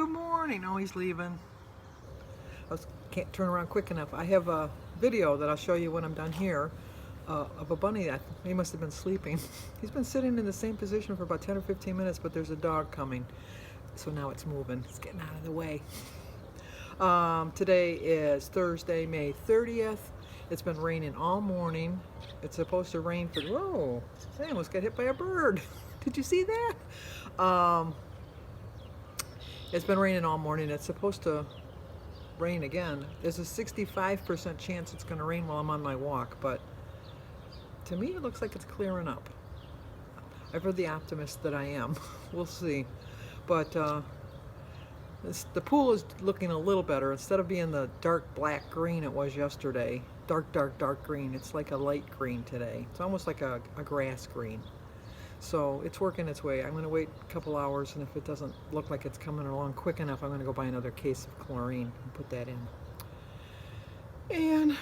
Good morning. Oh, he's leaving. Can't turn around quick enough. I have a video that I'll show you when I'm done here of a bunny that he must have been sleeping. He's been sitting in the same position for about 10 or 15 minutes, but there's a dog coming. So now it's moving. It's getting out of the way. Today is Thursday, May 30th. It's been raining all morning. It's supposed to rain for, whoa, I almost got hit by a bird. Did you see that? It's been raining all morning. It's supposed to rain again. There's a 65% chance it's going to rain while I'm on my walk, but to me it looks like it's clearing up. I've heard the optimist that I am. We'll see. But the pool is looking a little better. Instead of being the dark black green it was yesterday, dark green, it's like a light green today. It's almost like a grass green. So it's working its way. I'm going to wait a couple hours, and if it doesn't look like it's coming along quick enough, I'm going to go buy another case of chlorine and put that in. And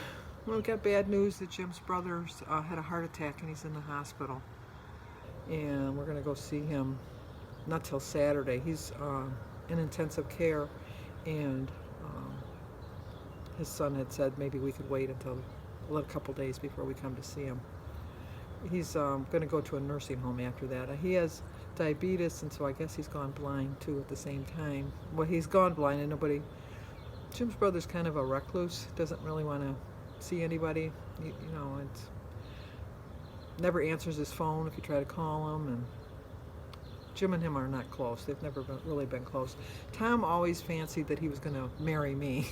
we've got bad news that Jim's brother had a heart attack and he's in the hospital. And we're going to go see him not till Saturday. He's in intensive care, and his son had said maybe we could wait until a couple days before we come to see him. He's going to go to a nursing home after that. He has diabetes, and so I guess he's gone blind too at the same time. Well, he's gone blind, and Jim's brother's kind of a recluse, doesn't really want to see anybody. You know, it never answers his phone if you try to call him, and Jim and him are not close. They've never really been close. Tom always fancied that he was going to marry me.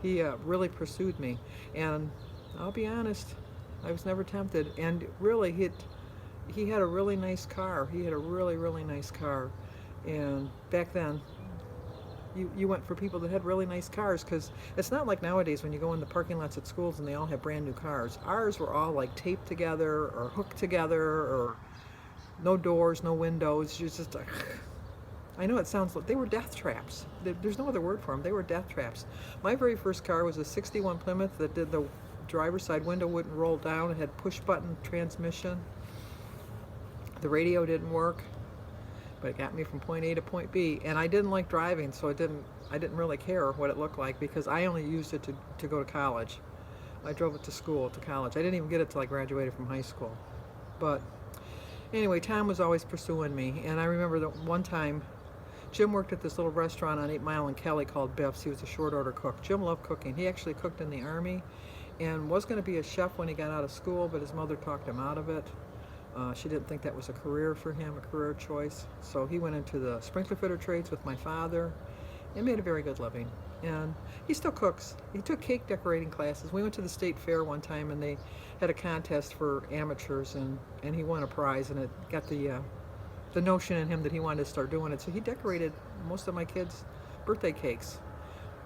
He really pursued me, and I'll be honest, I was never tempted. And really, he had a really nice car. He had a really nice car. And back then, you went for people that had really nice cars, because it's not like nowadays when you go in the parking lots at schools and they all have brand new cars. Ours were all like taped together or hooked together, or no doors, no windows. It's just I know it sounds like they were death traps. There's no other word for them. They were death traps. My very first car was a 61 Plymouth that did the driver's side window wouldn't roll down. It had push button transmission. The radio didn't work, but it got me from point A to point B. And I didn't like driving, so I didn't really care what it looked like, because I only used it to go to college. I drove it to school, to college. I didn't even get it till I graduated from high school. But anyway, Tom was always pursuing me. And I remember that one time Jim worked at this little restaurant on 8 Mile in Kelly called Biff's. He was a short order cook. Jim loved cooking. He actually cooked in the Army and was going to be a chef when he got out of school, but his mother talked him out of it. She didn't think that was a career for him, a career choice. So he went into the sprinkler fitter trades with my father and made a very good living. And he still cooks. He took cake decorating classes. We went to the state fair one time, and they had a contest for amateurs, and he won a prize, and it got the notion in him that he wanted to start doing it. So he decorated most of my kids' birthday cakes.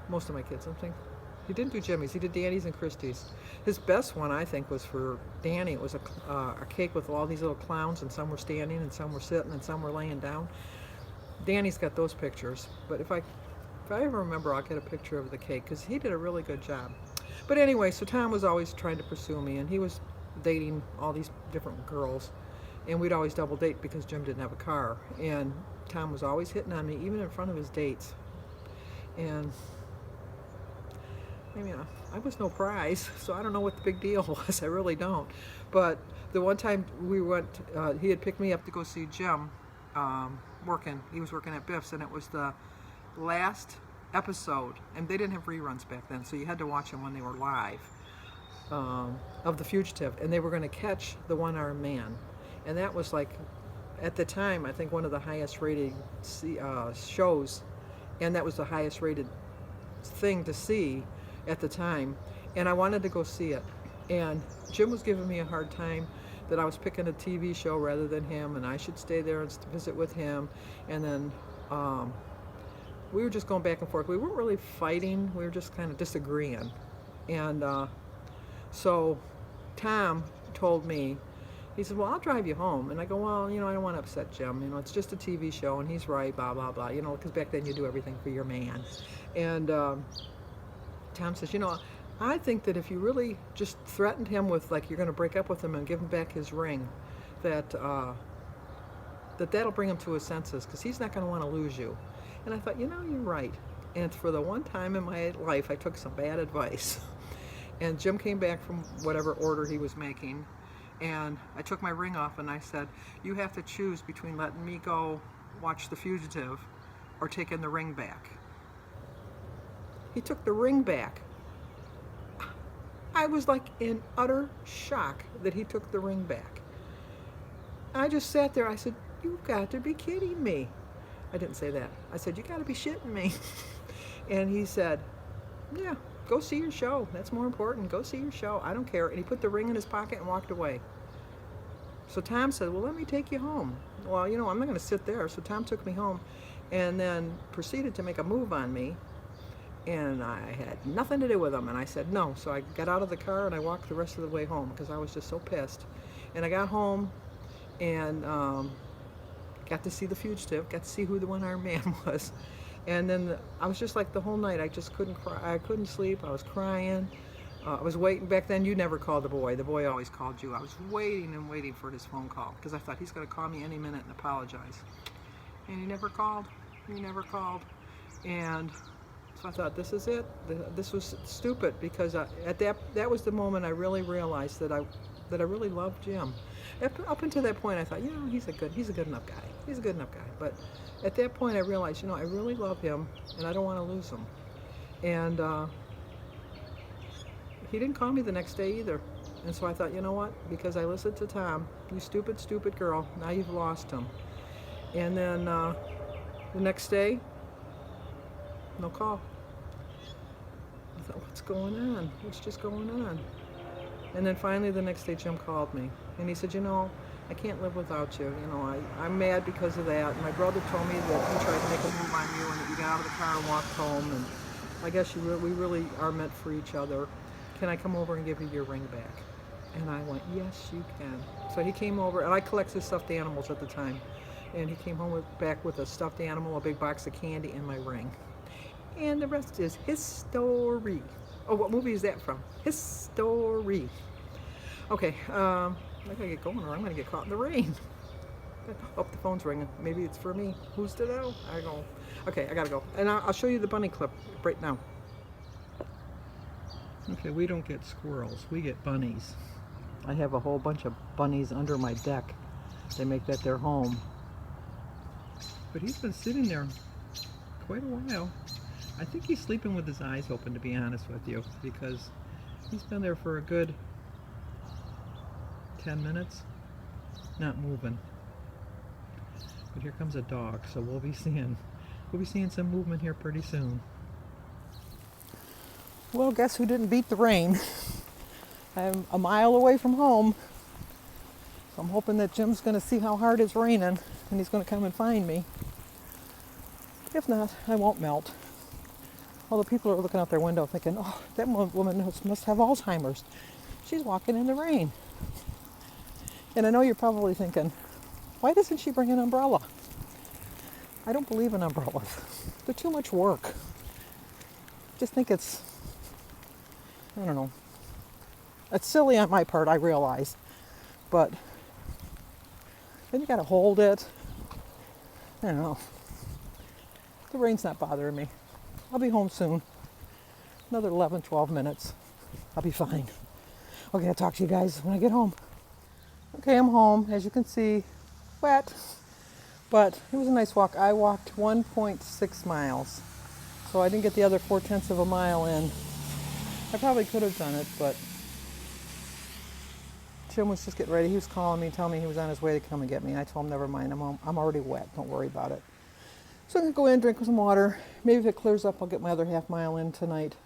Most of my kids, I think. He didn't do Jimmy's, he did Danny's and Christie's. His best one, I think, was for Danny. It was a cake with all these little clowns, and some were standing, and some were sitting, and some were laying down. Danny's got those pictures, but if I ever remember, I'll get a picture of the cake, because he did a really good job. But anyway, so Tom was always trying to pursue me, and he was dating all these different girls, and we'd always double date because Jim didn't have a car, and Tom was always hitting on me, even in front of his dates. And I mean, I was no prize, so I don't know what the big deal was. I really don't. But the one time we went, he had picked me up to go see Jim working. He was working at Biff's, and it was the last episode, and they didn't have reruns back then, so you had to watch them when they were live, of The Fugitive, and they were going to catch the one-armed man. And that was, like, at the time, I think one of the highest rated shows, and that was the highest rated thing to see at the time, and I wanted to go see it. And Jim was giving me a hard time that I was picking a TV show rather than him, and I should stay there and visit with him. And then we were just going back and forth. We weren't really fighting, we were just kind of disagreeing. And so Tom told me, he said, well, I'll drive you home. And I go, well, you know, I don't want to upset Jim. You know, it's just a TV show, and he's right, blah, blah, blah. You know, because back then you do everything for your man. And Tom says, you know, I think that if you really just threatened him with, like, you're going to break up with him and give him back his ring, that'll bring him to his senses, because he's not going to want to lose you. And I thought, you know, you're right. And for the one time in my life, I took some bad advice. And Jim came back from whatever order he was making, and I took my ring off and I said, you have to choose between letting me go watch The Fugitive or taking the ring back. He took the ring back. I was like in utter shock that he took the ring back. I just sat there. I said, you've got to be kidding me. I didn't say that. I said, you got to be shitting me. And he said, yeah, go see your show. That's more important. Go see your show. I don't care. And he put the ring in his pocket and walked away. So Tom said, well, let me take you home. Well, you know, I'm not going to sit there. So Tom took me home and then proceeded to make a move on me. And I had nothing to do with him. And I said no. So I got out of the car and I walked the rest of the way home because I was just so pissed. And I got home and got to see The Fugitive, got to see who the one-armed man was. And then I was just like the whole night, I just couldn't cry. I couldn't sleep. I was crying. I was waiting. Back then, you never called the boy. The boy always called you. I was waiting and waiting for his phone call because I thought he's going to call me any minute and apologize. And he never called. He never called. And so I thought, this is it. This was stupid because at that was the moment I really realized that I really loved Jim. Up until that point, I thought, you know, he's a good enough guy. He's a good enough guy. But at that point, I realized, you know, I really love him, and I don't want to lose him. And he didn't call me the next day either. And so I thought, you know what? Because I listened to Tom, you stupid, stupid girl. Now you've lost him. And then the next day, no call. I thought, what's going on? What's just going on? And then finally the next day Jim called me and he said, you know, I can't live without you. You know, I'm mad because of that. And my brother told me that he tried to make a move on you and that you got out of the car and walked home. And I guess we really are meant for each other. Can I come over and give you your ring back? And I went, yes, you can. So he came over, and I collected stuffed animals at the time. And he came home back with a stuffed animal, a big box of candy, and my ring. And the rest is history. Oh, what movie is that from? History. Okay, I gotta get going or I'm gonna get caught in the rain. Oh, the phone's ringing. Maybe it's for me. Who's to know? I go. Okay, I gotta go. And I'll show you the bunny clip right now. Okay, we don't get squirrels. We get bunnies. I have a whole bunch of bunnies under my deck. They make that their home. But he's been sitting there quite a while. I think he's sleeping with his eyes open, to be honest with you, because he's been there for a good 10 minutes, not moving. But here comes a dog, so we'll be seeing some movement here pretty soon. Well, guess who didn't beat the rain? I'm a mile away from home, so I'm hoping that Jim's going to see how hard it's raining and he's going to come and find me. If not, I won't melt. All the people are looking out their window thinking, oh, that woman must have Alzheimer's. She's walking in the rain. And I know you're probably thinking, why doesn't she bring an umbrella? I don't believe in umbrellas. They're too much work. Just think it's, I don't know. It's silly on my part, I realize. But then you gotta hold it. I don't know. The rain's not bothering me. I'll be home soon. Another 11, 12 minutes. I'll be fine. Okay, I'll talk to you guys when I get home. Okay, I'm home. As you can see, wet. But it was a nice walk. I walked 1.6 miles. So I didn't get the other 0.4 of a mile in. I probably could have done it, but Jim was just getting ready. He was calling me, telling me he was on his way to come and get me. And I told him, never mind, I'm already wet. Don't worry about it. So I'm going to go in, drink some water. Maybe if it clears up, I'll get my other half mile in tonight,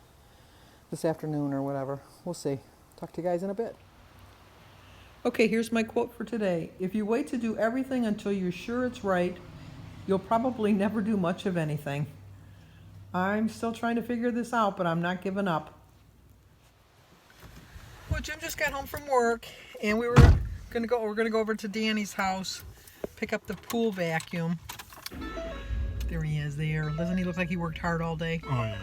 this afternoon or whatever. We'll see. Talk to you guys in a bit. Okay, here's my quote for today. If you wait to do everything until you're sure it's right, you'll probably never do much of anything. I'm still trying to figure this out, but I'm not giving up. Well, Jim just got home from work, and we're gonna go over to Danny's house, pick up the pool vacuum. There he is there. Doesn't he look like he worked hard all day? Oh, yeah.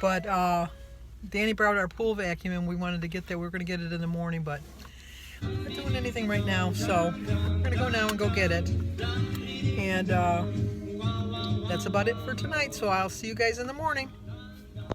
But Danny brought our pool vacuum, and we wanted to get there. We were going to get it in the morning, but we're not doing anything right now. So we're going to go now and go get it. And then that's about it for tonight. So I'll see you guys in the morning.